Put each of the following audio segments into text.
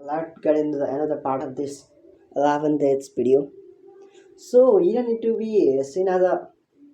Let's get into another part of this 11 dates video. So you don't need to be seen as a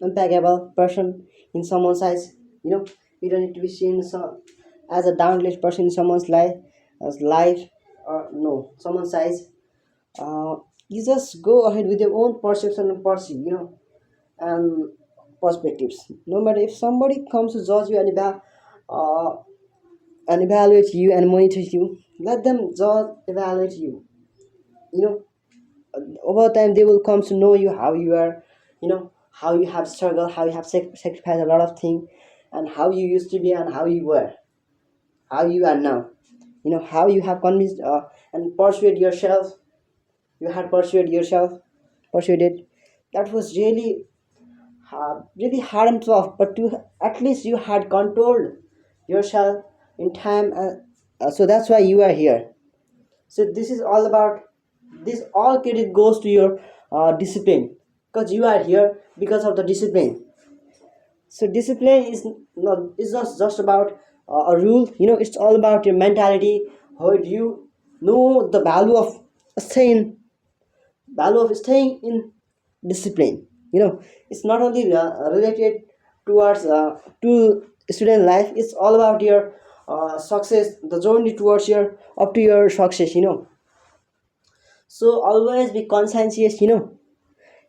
impeccable person in someone's eyes. You don't need to be seen as a downgrade person in someone's life, or no, someone's eyes. You just go ahead with your own perception and perceive, and perspectives. No matter if somebody comes to judge you uh, and evaluate you and monitor you, let them judge, evaluate you. You know, over time they will come to know you how you are, how you have struggled, how you have sacrificed a lot of things, and how you used to be and how you were, how you are now. How you have convinced and persuaded yourself. You had persuaded yourself, persuaded. That was really hard and tough, but at least you had controlled yourself in time, so that's why you are here. So this is all about, this all credit goes to your discipline, because you are here because of the discipline. So discipline is not just about a rule. It's all about your mentality. How do you know the staying value of staying in discipline? It's not only related towards to student life. It's all about your success, the journey towards your up to your success. So always be conscientious.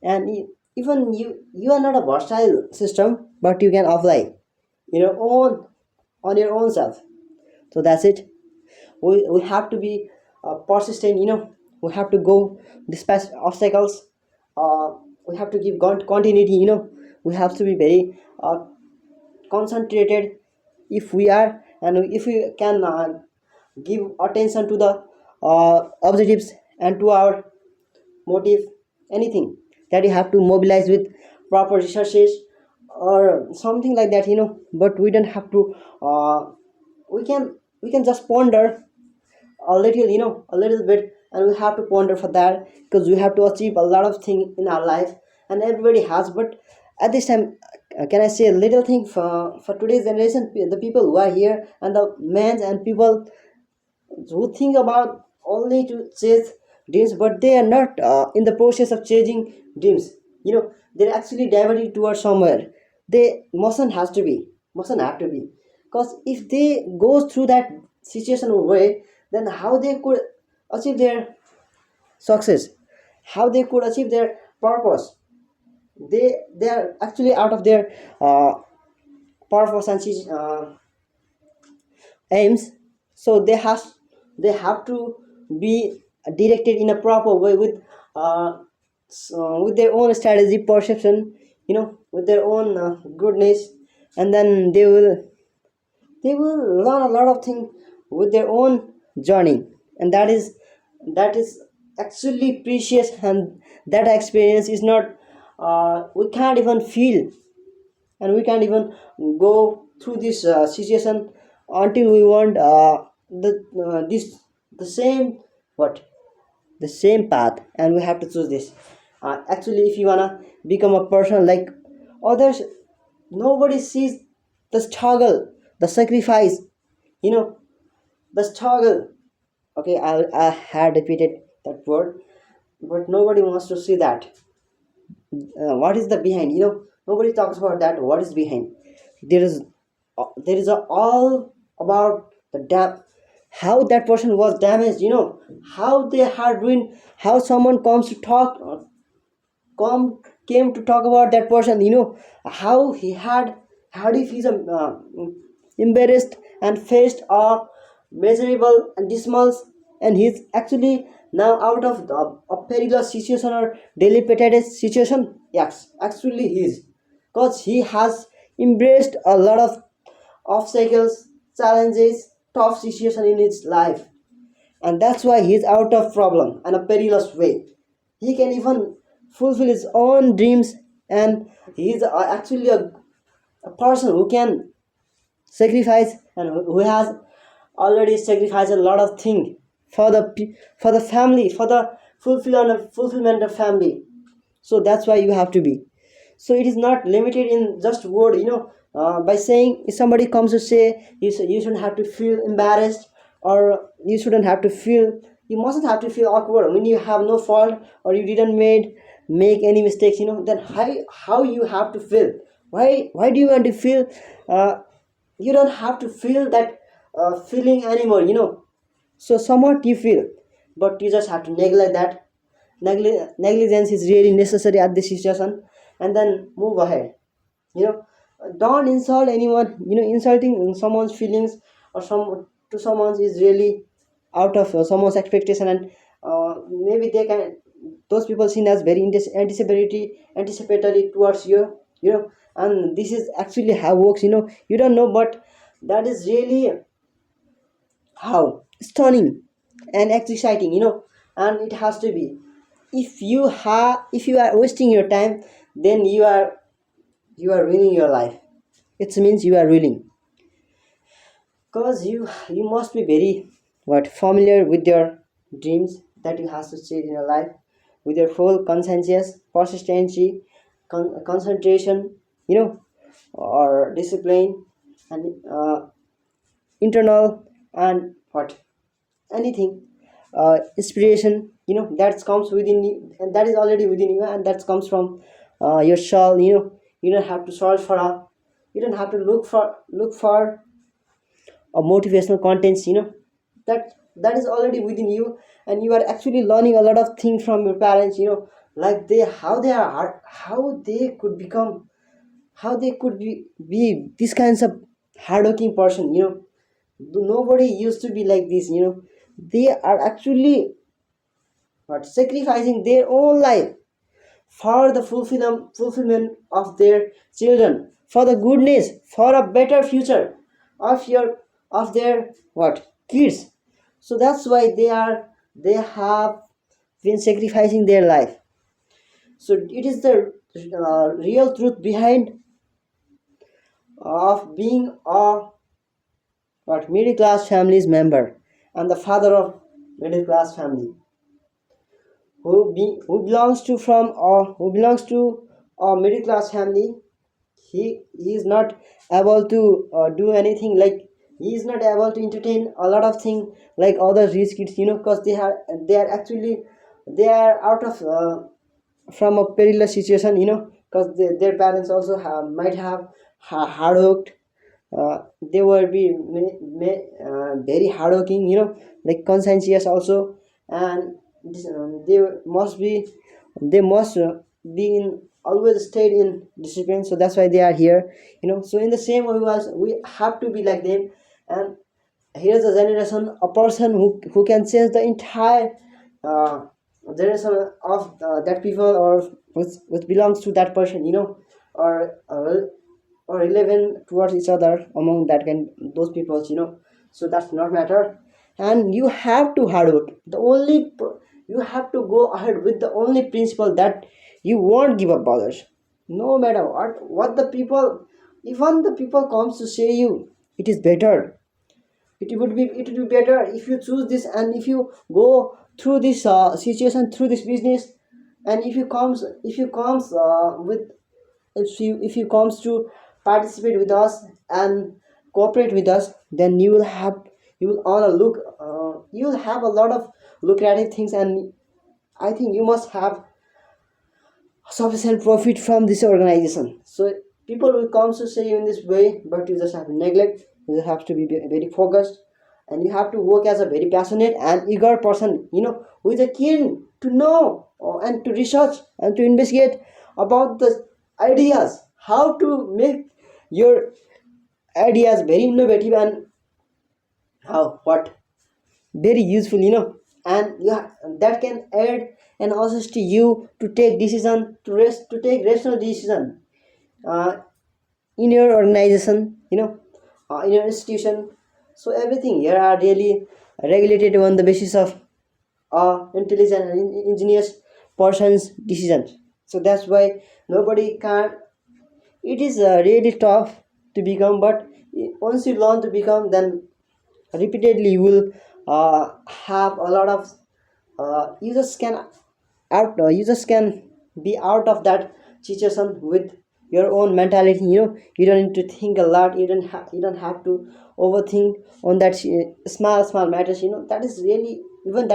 And even you are not a versatile system, but you can apply own on your own self. So that's it. We have to be persistent. We have to go despite obstacles. uh, we have to give continuity. We have to be very concentrated. If we are, and if we can give attention to the objectives and to our motive, anything that you have to mobilize with proper resources or something like that. But we don't have to we can just ponder a little bit, and we have to ponder for that, because we have to achieve a lot of things in our life, and everybody has. But at this time, can I say a little thing for today's generation, the people who are here, and the men and people who think about only to chase dreams, but they are not in the process of chasing dreams. They're actually diverting towards somewhere. They mustn't have to be, because if they go through that situation way, then how they could achieve their success, how they could achieve their purpose. They are actually out of their purpose and aims. So they have to be directed in a proper way with their own strategy, perception, with their own goodness. And then they will learn a lot of things with their own journey. And that is actually precious. And that experience is not, we can't even feel, and we can't even go through this situation until we want the same, what, the same path. And we have to choose this. Actually, if you wanna become a person like others, nobody sees the struggle, the sacrifice, you know the struggle. Okay, I had repeated that word, but nobody wants to see that. What is the behind? Nobody talks about that. What is behind? There is all about the how that person was damaged. How they had ruined. How someone comes to talk, come came to talk about that person. How he had, how if he's embarrassed and faced a miserable and dismal, and he's actually now out of a perilous situation or dilapidated situation. Yes, actually he is, because he has embraced a lot of obstacles, challenges, tough situation in his life, and that's why he's out of problem and a perilous way. He can even fulfill his own dreams, and he's actually a person who can sacrifice, and who has already sacrificed a lot of things for the family, for the fulfillment of family. So that's why you have to be. So it is not limited in just word. By saying, if somebody comes to say you shouldn't have to feel embarrassed, or you shouldn't have to feel, you mustn't have to feel awkward when you have no fault or you didn't make any mistakes, then how you have to feel? Why do you want to feel? You don't have to feel that feeling anymore, so somewhat you feel, but you just have to neglect that. Negligence is really necessary at this situation, and then move ahead, you know don't insult anyone. Insulting someone's feelings or some to someone is really out of someone's expectation, and maybe they can, those people seen as very anticipatory towards you, and this is actually how it works, you don't know, but that is really how stunning and exciting, and it has to be. If you are wasting your time, then you are ruining your life. It means you are ruining, because you must be very what familiar with your dreams that you have to chase in your life, with your full conscientious persistency, concentration, or discipline, and internal, and what anything, inspiration, that comes within you, and that is already within you, and that comes from your soul, you don't have to search for a, you don't have to look for or motivational contents, that is already within you, and you are actually learning a lot of things from your parents, like they are how they could become, how they could be this kinds of hardworking person, nobody used to be like this, they are actually what sacrificing their own life for the fulfillment of their children, for the goodness, for a better future of your of their what kids. So that's why they have been sacrificing their life. So it is the real truth behind of being a what middle class family's member, and the father of middle class family, who belongs to from or who belongs to a middle class family. He is not able to do anything, like he is not able to entertain a lot of things like other rich kids, because they are actually they are out of from a perilous situation, because their parents also might have hard worked, they will be very hardworking, like conscientious also, and they must be in always stayed in discipline. So that's why they are here, so in the same way we have to be like them. And here's a generation, a person who can change the entire uh, generation of that people, or which belongs to that person, or or relevant towards each other among that kind those people, so that's not matter. And you have to hard work, you have to go ahead with the only principle that you won't give up others, no matter what the people, even the people comes to say you, it is better, it would be better if you choose this, and if you go through this situation, through this business, and if you comes with if you comes to participate with us and cooperate with us, then you will all look you will have a lot of lucrative things, and I think you must have sufficient profit from this organization. So people will come to say you in this way, but you just have to neglect. You just have to be very focused, and you have to work as a very passionate and eager person. Who is a keen to know and to research and to investigate about the ideas, how to make your ideas very innovative, and how what very useful, and that can add and assist to you to take decision to take rational decision uh, in your organization, in your institution. So everything here are really regulated on the basis of intelligent and ingenious person's decisions. So that's why nobody can, it is really tough to become, but once you learn to become, then repeatedly you will have a lot of you just can be out of that situation with your own mentality. You don't need to think a lot. You don't have to overthink on that small matters. That is really, even that is